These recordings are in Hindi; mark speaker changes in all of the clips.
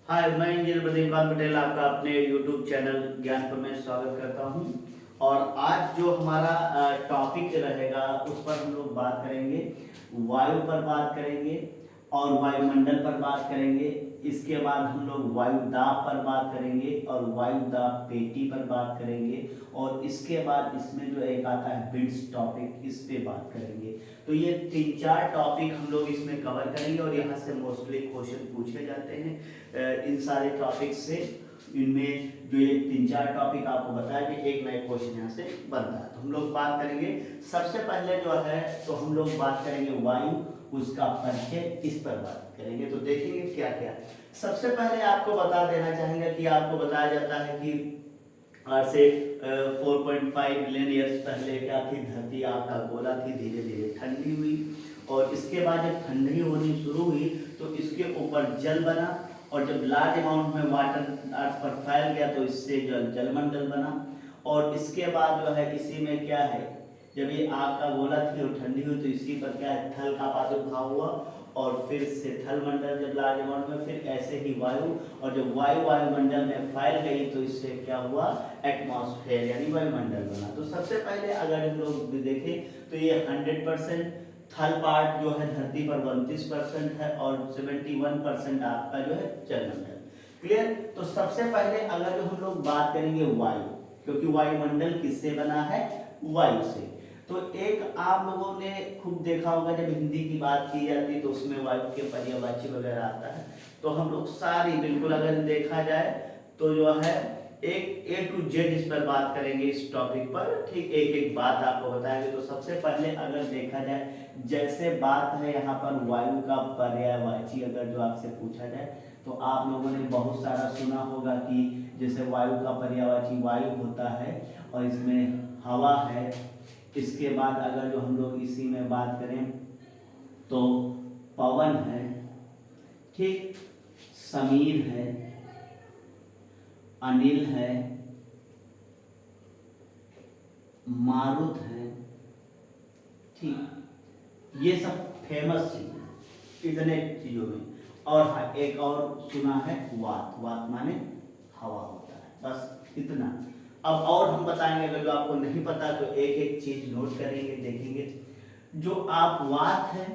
Speaker 1: हाय, मैं इंजीनियर प्रदीप पटेल आपका अपने YouTube चैनल ज्ञानपुर में स्वागत करता हूं। और आज जो हमारा टॉपिक रहेगा उस पर हम लोग बात करेंगे, वायु पर बात करेंगे और वायुमंडल पर बात करेंगे। इसके बाद हम लोग वायु दाब पर बात करेंगे और वायु दाब पेटी पर बात करेंगे। और इसके बाद इसमें जो एक आता है बिट्स टॉपिक, इस पे बात करेंगे। तो ये 3-4 टॉपिक हम लोग इसमें कवर करेंगे और यहाँ से मोस्टली क्वेश्चन पूछे जाते हैं इन सारे टॉपिक से। इनमें जो ये 3-4 टॉपिक आपको बताया कि एक नए क्वेश्चन यहाँ से बनता है। तो हम लोग बात करेंगे, सबसे पहले जो है तो हम लोग बात करेंगे वायु, उसका परिचय, इस पर बात करेंगे। तो देखेंगे क्या क्या। सबसे पहले आपको बता देना चाहेंगे कि आपको बताया जाता है कि आज से 4.5 बिलियन ईयर्स पहले क्या थी, धरती आग का गोला थी, धीरे धीरे ठंडी हुई। और इसके बाद जब ठंडी होनी शुरू हुई तो इसके ऊपर जल बना, और जब लार्ज अमाउंट में वाटर अर्थ पर फैल गया तो इससे जलमंडल बना। और इसके बाद जो है इसी में क्या है, जब ये आग का गोला थी और ठंडी हुई तो इसी पर क्या है, थल का प्रादुर्भाव हुआ। और फिर से थल मंडल जब लार्ज अमाउंट में, फिर ऐसे ही वायु, और जब वायु वायुमंडल में फैल गई तो इससे क्या हुआ, एटमॉस्फेयर यानी वायुमंडल बना। तो सबसे पहले अगर हम लोग देखें तो ये 100% थल पार्ट जो है धरती पर 32% है और 71% आपका जो है जलमंडल। क्लियर। तो सबसे पहले अगर जो हम लोग बात करेंगे वायु, क्योंकि वायुमंडल किससे बना है, वायु से। तो एक आप लोगों ने खूब देखा होगा जब हिंदी की बात की जाती तो उसमें वायु के पर्यायवाची वगैरह आता है। तो हम लोग सारी बिल्कुल अगर देखा जाए तो जो है एक A to Z इस पर बात करेंगे, इस टॉपिक पर। ठीक, एक एक बात आपको बताएंगे। तो सबसे पहले अगर देखा जाए, जैसे बात है यहाँ पर वायु का पर्यायवाची, अगर जो आपसे पूछा जाए तो आप लोगों ने बहुत सारा सुना होगा कि जैसे वायु का पर्यायवाची वायु होता है और इसमें हवा है। इसके बाद अगर जो हम लोग इसी में बात करें तो पवन है, ठीक, समीर है, अनिल है, मारुत है, ठीक। ये सब फेमस चीज है इतने चीजों में। और हाँ, एक और सुना है वात, वात माने हवा होता है, बस इतना। अब और हम बताएंगे, अगर जो आपको नहीं पता तो एक एक चीज नोट करेंगे, देखेंगे। जो आप वात है,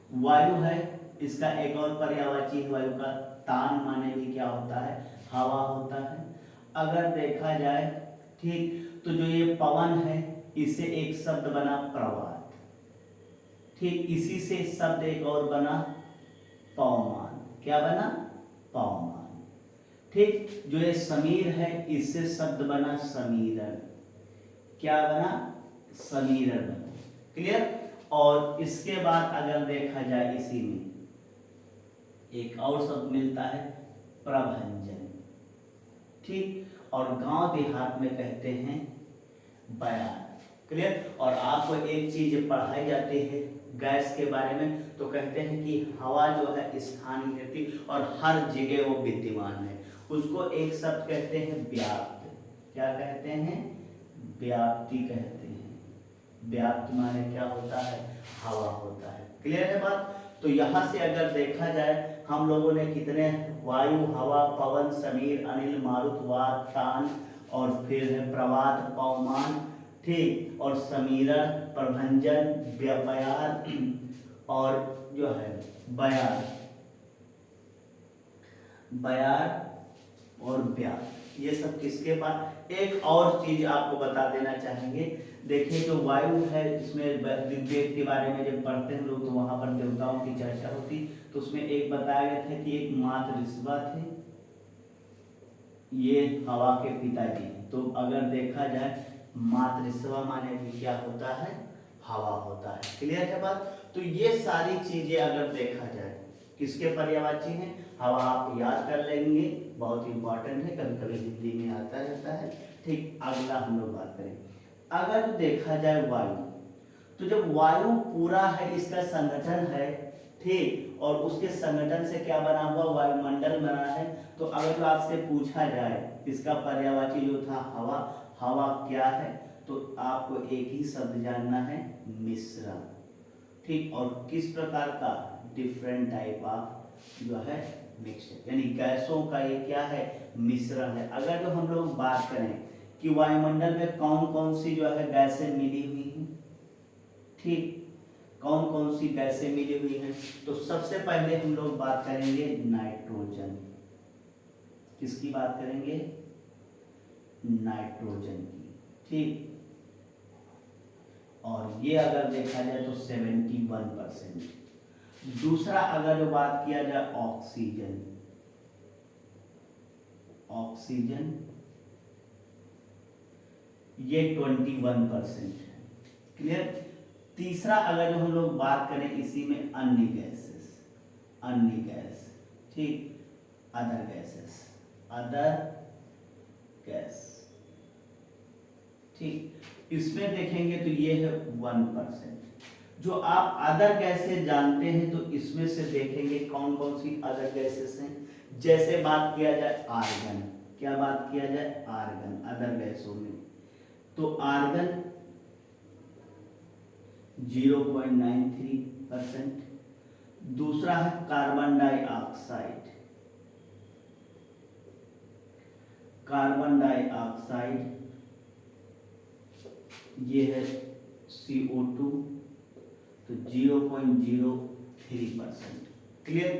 Speaker 1: वायु है, इसका एक और पर्यायवाची है वायु का, तान माने भी क्या होता है, हवा होता है। अगर देखा जाए, ठीक, तो जो ये पवन है इससे एक शब्द बना प्रवात, ठीक, इसी से शब्द एक और बना पवमान। क्या बना, पवमान। ठीक, जो ये समीर है इससे शब्द बना समीरन। क्या बना, समीरन बना। क्लियर। और इसके बाद अगर देखा जाए इसी में एक और शब्द मिलता है प्रभंजन, ठीक, और गांव देहात में कहते हैं बयान। क्लियर। और आपको एक चीज पढ़ाई जाती है गैस के बारे में, तो कहते हैं कि हवा जो है स्थानीय रहती और हर जगह वो विद्यमान है। उसको एक शब्द कहते हैं व्याप्त। क्या कहते हैं, व्याप्ति कहते हैं। व्याप्त माने क्या होता है, हवा होता है। क्लियर है बात। तो यहाँ से अगर देखा जाए हम लोगों ने कितने, वायु, हवा, पवन, समीर, अनिल, मारुत, वात, तान, और फिर है प्रवात, पवमान, ठीक, और समीरण, प्रभंजन, बयार, और जो है बयार, बयार और ब्यार। ये सब किसके पास। एक और चीज आपको बता देना चाहेंगे, देखिए जो वायु है इसमें ऋग्वेद के बारे में जब पढ़ते हैं लोग तो वहां पर देवताओं की चर्चा होती, तो उसमें एक बताया गया था कि एक मातृश्वा थे, ये हवा के पिताजी। तो अगर देखा जाए मातृश्वा माने भी क्या होता है, हवा होता है। क्लियर है बात। तो ये सारी चीजें अगर देखा जाए किसके पर्यायवाची हैं, हवा आप याद कर लेंगे, बहुत इंपॉर्टेंट है, कभी कभी हिंदी में आता रहता है। ठीक, अगला हम लोग बात करें, अगर देखा जाए वायु, तो जब वायु पूरा है, इसका संगठन है, ठीक, और उसके संगठन से क्या बना हुआ, वायुमंडल बना है। तो अगर आपसे पूछा जाए इसका पर्यायवाची जो था हवा, हवा क्या है, तो आपको एक ही शब्द जानना है, मिश्रण। ठीक, और किस प्रकार का, डिफरेंट टाइप ऑफ जो है मिक्सचर, यानी गैसों का ये क्या है, मिश्रण है। अगर जो हम लोग बात करें कि वायुमंडल में कौन कौन सी जो है गैसें मिली हुई हैं, ठीक, कौन कौन सी गैसें मिली हुई हैं, तो सबसे पहले हम लोग बात करेंगे नाइट्रोजन। किसकी बात करेंगे, नाइट्रोजन की, ठीक। और ये अगर देखा जाए तो 71%। दूसरा अगर जो बात किया जाए ऑक्सीजन, ऑक्सीजन ये 21% है, क्लियर। तीसरा अगर जो हम लोग बात करें इसी में अन्य गैसेस, अन्य गैस, ठीक, अदर गैसेस, अदर गैस, ठीक, इसमें देखेंगे तो ये है 1%। जो आप अदर गैसेस जानते हैं तो इसमें से देखेंगे कौन कौन सी अदर गैसेस हैं। जैसे बात किया जाए आर्गन, क्या बात किया जाए, आर्गन अदर गैसों में, तो आर्गन 0.93%। दूसरा है कार्बन डाइऑक्साइड, कार्बन डाइऑक्साइड ये है CO2, तो 0.03%, क्लियर।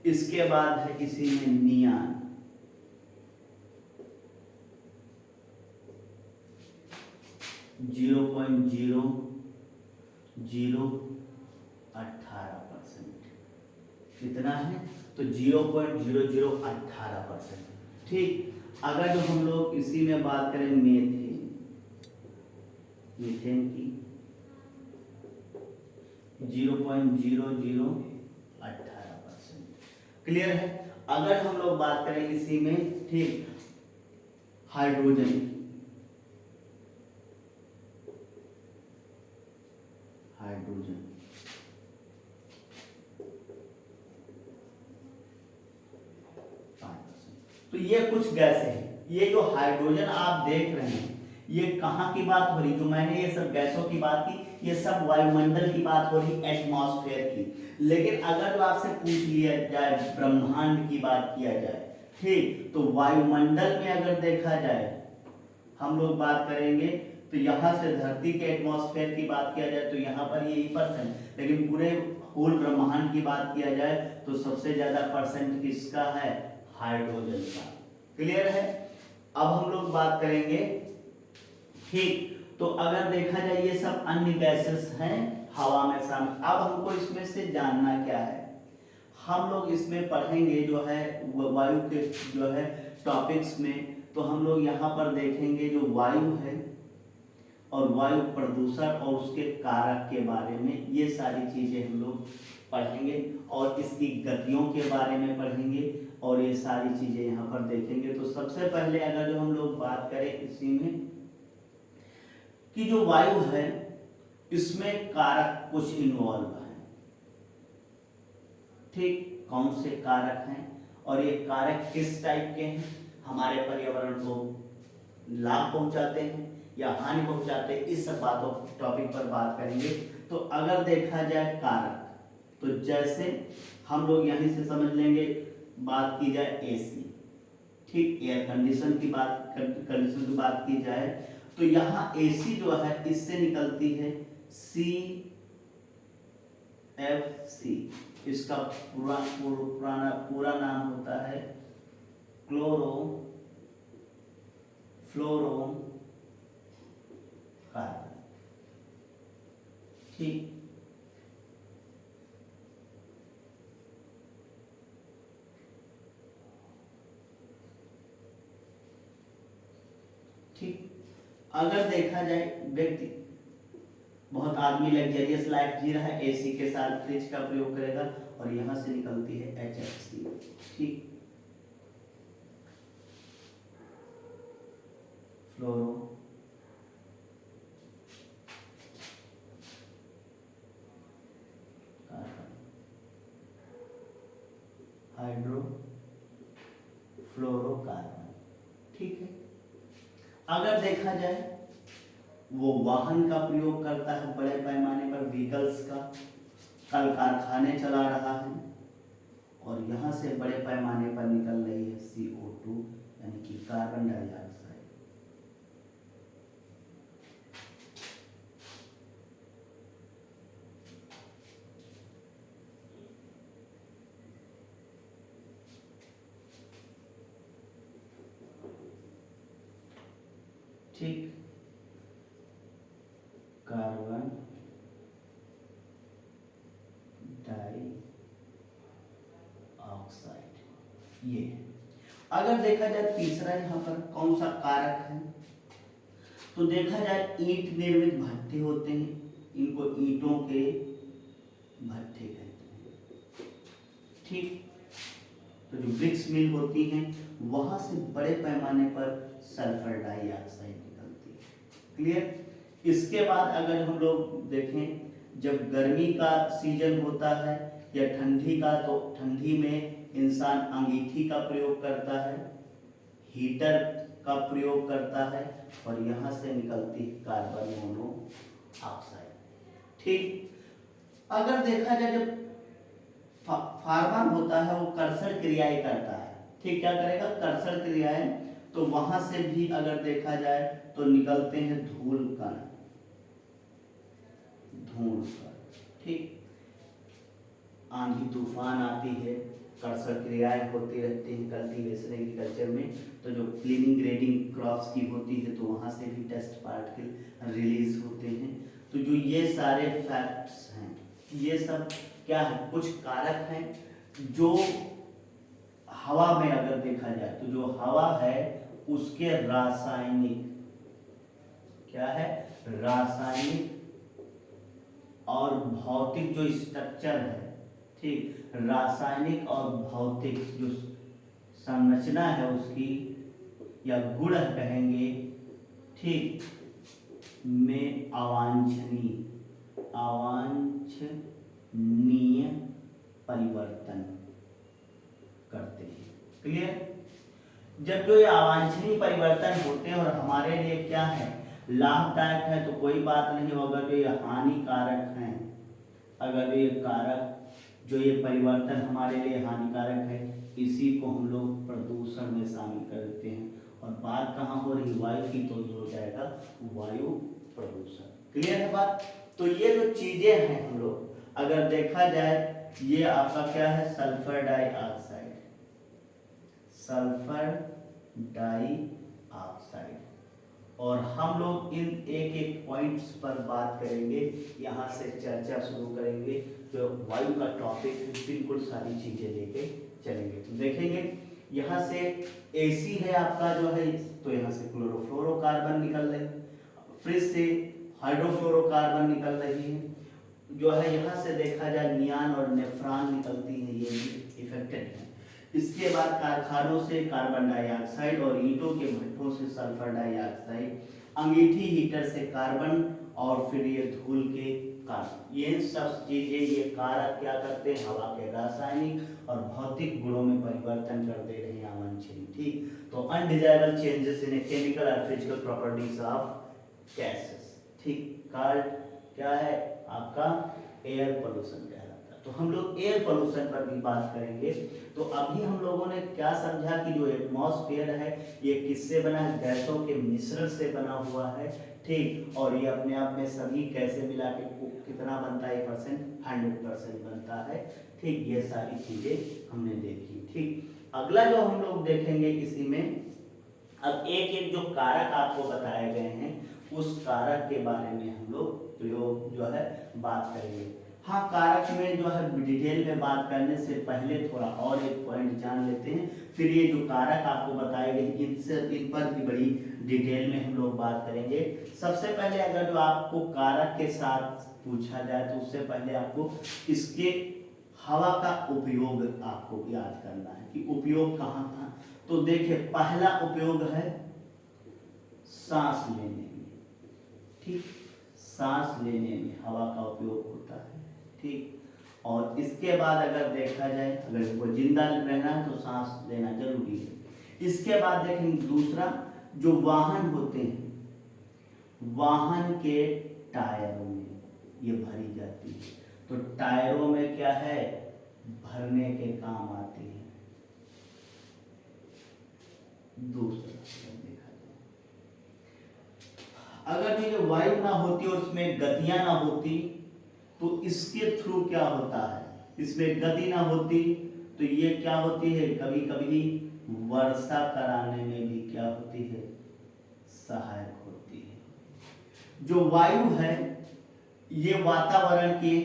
Speaker 1: इसके बाद है इसी में नियान, 0.0018%। कितना है, तो 0.0018%, ठीक। अगर जो हम लोग इसी में बात करें मीथेन, मीथेन की 0.0018%, क्लियर है। अगर हम लोग बात करें इसी में, ठीक, हाइड्रोजन की, हाइड्रोजन 5%। तो ये कुछ गैसें हैं। ये जो हाइड्रोजन आप देख रहे हैं ये कहाँ की बात हो रही, जो मैंने ये सब गैसों की बात की, ये सब वायुमंडल की बात हो रही, एटमॉस्फेयर की। लेकिन अगर जो आपसे पूछ लिया जाए ब्रह्मांड की बात किया जाए, ठीक, तो वायुमंडल में अगर देखा जाए हम लोग बात करेंगे तो यहाँ से धरती के एटमॉस्फेयर की बात किया जाए तो यहाँ पर ये परसेंट, लेकिन पूरे होल ब्रह्मांड की बात किया जाए तो सबसे ज्यादा परसेंट किसका है, हाइड्रोजन का, क्लियर है। अब हम लोग बात करेंगे, ठीक, तो अगर देखा जाए ये सब अन्य गैसेस हैं हवा में शामिल। अब हमको इसमें से जानना क्या है, हम लोग इसमें पढ़ेंगे जो है वायु के जो है टॉपिक्स में, तो हम लोग यहाँ पर देखेंगे जो वायु है और वायु प्रदूषण और उसके कारक के बारे में, ये सारी चीजें हम लोग पढ़ेंगे और इसकी गतियों के बारे में पढ़ेंगे और ये सारी चीजें यहाँ पर देखेंगे। तो सबसे पहले अगर जो हम लोग बात करें इसी में कि जो वायु है इसमें कारक कुछ इन्वॉल्व है, ठीक, कौन से कारक हैं और ये कारक किस टाइप के हैं, हमारे पर्यावरण को लाभ पहुंचाते हैं या हानि पहुंचाते हैं, इस सब बातों टॉपिक पर बात करेंगे। तो अगर देखा जाए कारक, तो जैसे हम लोग यहीं से समझ लेंगे, बात की जाए एसी, ठीक, एयर कंडीशन की बात, कंडीशन की बात की जाए तो यहाँ एसी जो है इससे निकलती है CFC, इसका पूरा नाम होता है क्लोरो फ्लोरो कार्बन, ठीक। ठीक, अगर देखा जाए व्यक्ति, बहुत आदमी लग्जरियस लाइफ जी रहा है, एसी के साथ फ्रिज का प्रयोग करेगा और यहां से निकलती है HFC, ठीक, फ्लोरो कार्बन, हाइड्रो फ्लोरोकार्बन, ठीक है। अगर देखा जाए वो वाहन का प्रयोग करता है बड़े पैमाने पर, व्हीकल्स का, कल कारखाने चला रहा है और यहाँ से बड़े पैमाने पर निकल रही है CO2 यानी कि कार्बन डाइऑक्साइड। ठीक, कार्बन डाइऑक्साइड ये। अगर देखा जाए तीसरा यहाँ पर कौन सा कारक है, तो देखा जाए ईंट निर्मित भट्ठे होते हैं, इनको ईंटों के भट्ठे कहते हैं। ठीक, तो जो ब्रिक्स मिल होती हैं वहां से बड़े पैमाने पर सल्फर डाइऑक्साइड निकलती है। क्लियर। इसके बाद अगर हम लोग देखें, जब गर्मी का सीजन होता है या ठंडी का, तो ठंडी में इंसान अंगीठी का प्रयोग करता है, हीटर का प्रयोग करता है, और यहाँ से निकलती है कार्बन मोनोऑक्साइड। ठीक, अगर देखा जाए जब फार्मर होता है वो कर्षण क्रियाएं करता है। ठीक, क्या करेगा, कर्षण क्रियाएं, तो वहां से भी अगर देखा जाए तो निकलते हैं धूल कण। ठीक, आंधी तूफान आती है, कर्षण क्रियाएं होती रहती हैं कल्टीवेशन एग्रीकल्चर में, तो जो क्लीनिंग ग्रेडिंग क्रॉप्स की होती है तो वहां से भी डस्ट पार्टिकल रिलीज होते हैं। तो जो ये सारे फैक्ट्स हैं, ये सब क्या है, कुछ कारक हैं जो हवा में अगर देखा जाए तो जो हवा है उसके रासायनिक, क्या है, रासायनिक और भौतिक जो स्ट्रक्चर है, ठीक, रासायनिक और भौतिक जो संरचना है उसकी, या गुण कहेंगे, ठीक, में अवांछनीय परिवर्तन करते हैं। क्लियर। जब जो ये अवांछनीय परिवर्तन होते हैं और हमारे लिए क्या है, लाभदायक है, तो कोई बात नहीं। अगर जो ये हानिकारक हैं, अगर ये कारक जो ये परिवर्तन हमारे लिए हानिकारक है, इसी को हम लोग प्रदूषण में शामिल कर देते हैं। और बात कहाँ हो रही, वायु की, तो हो जाएगा वायु प्रदूषण। क्लियर है बात। तो ये जो चीजें हैं हम लोग अगर देखा जाए, ये आपका क्या है, सल्फर डाइऑक्साइड, सल्फर डाइऑक्साइड। और हम लोग इन एक एक पॉइंट्स पर बात करेंगे, यहाँ से चर्चा शुरू करेंगे। जो वायु का टॉपिक बिल्कुल सारी चीजें लेके चलेंगे। तो देखेंगे यहाँ से एसी है आपका जो है, तो यहाँ से क्लोरोफ्लोरोकार्बन निकल रही, फ्रिज से हाइड्रोफ्लोरोकार्बन निकल रही है। जो है यहाँ से देखा जाए नियान और नेफ्रॉन निकलती है, ये भी इफेक्टेड है। इसके बाद कारखानों से कार्बन डाइऑक्साइड और ईंटों के भट्ठों से सल्फर डाइऑक्साइड, अंगीठी हीटर से कार्बन, और फिर ये धूल के कार्बन। ये सब चीजें, ये कारक क्या करते हैं, हवा के रासायनिक और भौतिक गुणों में परिवर्तन कर दे रहे हैं, अवांछनीय। ठीक, तो अनडिजायरेबल चेंजेस इन केमिकल और फिजिकल प्रॉपर्टीज ऑफ गैसेस। ठीक, कार्ड क्या है आपका, एयर पोल्यूशन कहलाता है। तो हम लोग एयर पोल्यूशन पर भी बात करेंगे। तो अभी हम लोगों ने क्या समझा कि जो एटमॉस्फेयर है ये किससे बना है, गैसों के मिश्रण से बना हुआ है। ठीक, और ये अपने आप में सभी कैसे मिला के कितना बनता है, 100% बनता है। ठीक, ये सारी चीजें हमने देखी। ठीक, अगला जो हम लोग देखेंगे इसी में, अब एक एक जो कारक आपको बताए गए हैं उस कारक के बारे में हम लोग प्रयोग जो है बात करेंगे। हाँ, कारक में जो है डिटेल में बात करने से पहले थोड़ा और एक पॉइंट जान लेते हैं, फिर ये जो कारक आपको बताए गए इन पर भी बड़ी डिटेल में हम लोग बात करेंगे। सबसे पहले अगर जो आपको कारक के साथ पूछा जाए तो उससे पहले आपको इसके हवा का उपयोग आपको याद करना है कि उपयोग कहाँ कहाँ। तो देखिए, पहला उपयोग है सांस लेने में। ठीक, सांस लेने में हवा का उपयोग होता है। ठीक, और इसके बाद अगर देखा जाए, अगर वो जिंदा रहना है तो सांस लेना जरूरी है। इसके बाद देखेंगे दूसरा, जो वाहन होते हैं, वाहन के टायरों में ये भरी जाती है। तो टायरों में क्या है, भरने के काम आती है। दूसरा देखा जाए, अगर ये वायु ना होती और इसमें गतियां ना होती तो इसके थ्रू क्या होता है, इसमें गति ना होती तो ये क्या होती है, कभी कभी वर्षा कराने में भी क्या होती है, सहायक होती है। जो वायु है ये वातावरण के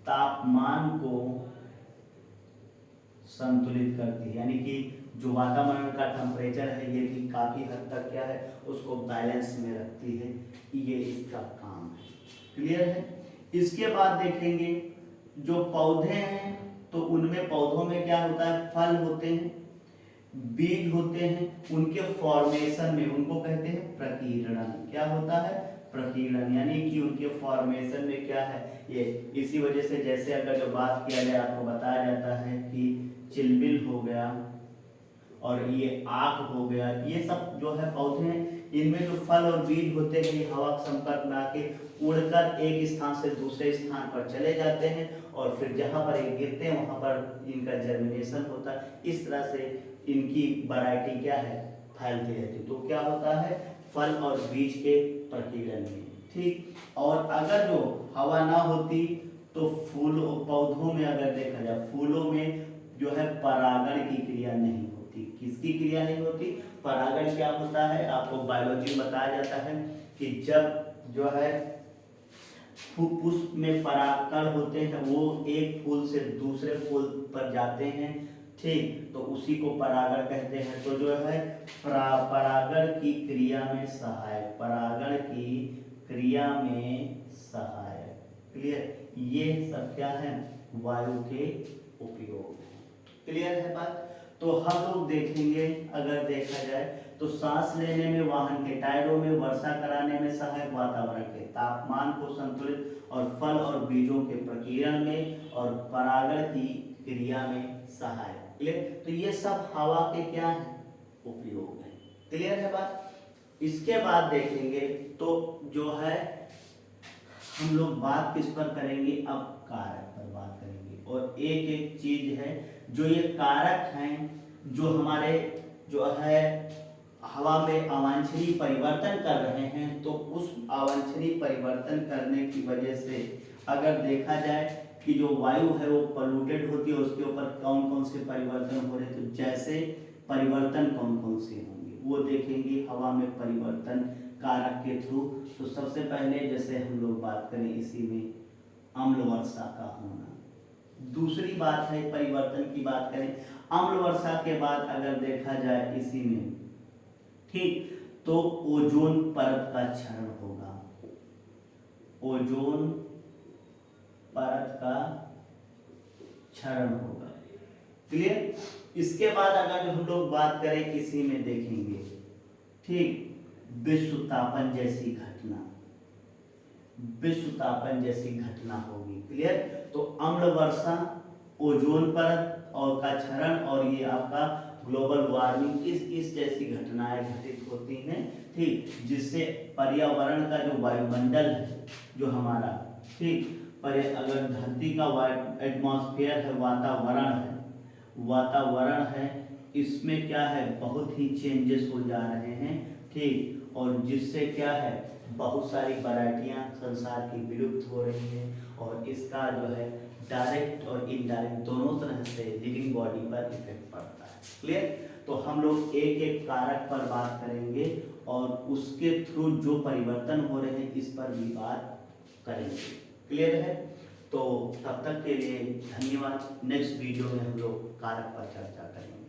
Speaker 1: तापमान को संतुलित करती है, यानी कि जो वातावरण का टेम्परेचर है ये भी काफी हद तक क्या है, उसको बैलेंस में रखती है। ये इसका काम है। क्लियर है। इसके बाद देखेंगे जो पौधे हैं तो उनमें, पौधों में क्या होता है, फल होते हैं, बीज होते हैं, उनके फॉर्मेशन में उनको कहते हैं प्रकीर्णन। क्या होता है, प्रकीर्णन, यानी कि उनके फॉर्मेशन में क्या है ये। इसी वजह से जैसे अगर जो बात किया जाए आपको बताया जाता है कि चिलबिल हो गया और ये आक हो गया, ये सब जो है पौधे हैं, इनमें जो फल और बीज होते हैं ये हवा के संपर्क में आके उड़कर एक स्थान से दूसरे स्थान पर चले जाते हैं और फिर जहाँ पर ये गिरते हैं वहाँ पर इनका जर्मिनेशन होता है। इस तरह से इनकी वैरायटी क्या है, फैलती रहती है। तो क्या होता है, फल और बीज के प्रकीर्णन में। ठीक। और अगर जो हवा ना होती तो फूलों, पौधों में अगर देखा जाए, फूलों में जो है परागण की क्रिया नहीं होती। किसकी क्रिया नहीं होती, परागण। क्या होता है, आपको बायोलॉजी में बताया जाता है कि जब जो है पुष्प में परागकण होते हैं वो एक फूल से दूसरे फूल पर जाते हैं, ठीक, तो उसी को परागण कहते हैं। तो जो है परागण की क्रिया में सहायक, परागण की क्रिया में सहायक। क्लियर। ये सब क्या है, वायु के उपयोग है। क्लियर है बात। तो हम लोग देखेंगे, अगर देखा जाए तो सांस लेने में, वाहन के टायरों में, वर्षा कराने में सहायक, वातावरण के तापमान को संतुलित, और फल और बीजों के प्रकीर्णन में, और परागण की क्रिया में सहायक। क्लियर। तो ये सब हवा के क्या है, उपयोग है। क्लियर है बात। इसके बाद देखेंगे तो जो है हम लोग बात किस पर करेंगे, अब कारक पर बात करेंगे। और एक एक चीज है जो ये कारक हैं जो हमारे जो है हवा में अवांछनीय परिवर्तन कर रहे हैं, तो उस अवांछनीय परिवर्तन करने की वजह से अगर देखा जाए कि जो वायु है वो पोल्यूटेड होती है, उसके ऊपर कौन कौन से परिवर्तन हो रहे हैं। तो जैसे परिवर्तन कौन कौन से होंगे वो देखेंगे हवा में परिवर्तन कारक के थ्रू। तो सबसे पहले जैसे हम लोग बात करें इसी में अम्ल वर्षा का होना। दूसरी बात है परिवर्तन की बात करें, अम्ल वर्षा के बाद अगर देखा जाए इसी में, ठीक, तो ओजोन परत का क्षरण होगा, ओजोन परत का क्षरण होगा। क्लियर। इसके बाद अगर हम लोग बात करें इसी में देखेंगे, ठीक, विश्व तापन जैसी घटना, विश्व तापन जैसी घटना होगी। क्लियर। तो अम्ल वर्षा, ओजोन परत और का क्षरण और ये आपका ग्लोबल वार्मिंग, इस जैसी घटनाएं घटित होती हैं, ठीक, जिससे पर्यावरण का जो वायुमंडल है जो हमारा, ठीक, पर अगर धरती का एटमॉस्फेयर है, वातावरण है, इसमें क्या है बहुत ही चेंजेस हो जा रहे हैं, ठीक, और जिससे क्या है बहुत सारी वैरायटियां संसार की विलुप्त हो रही हैं और इसका जो है डायरेक्ट और इनडायरेक्ट दोनों तरह से लिविंग बॉडी पर इफेक्ट पड़ता है। क्लियर। तो हम लोग एक एक कारक पर बात करेंगे और उसके थ्रू जो परिवर्तन हो रहे हैं इस पर भी बात करेंगे। क्लियर है। तो तब तक के लिए धन्यवाद। नेक्स्ट वीडियो में हम लोग कारक पर चर्चा करेंगे।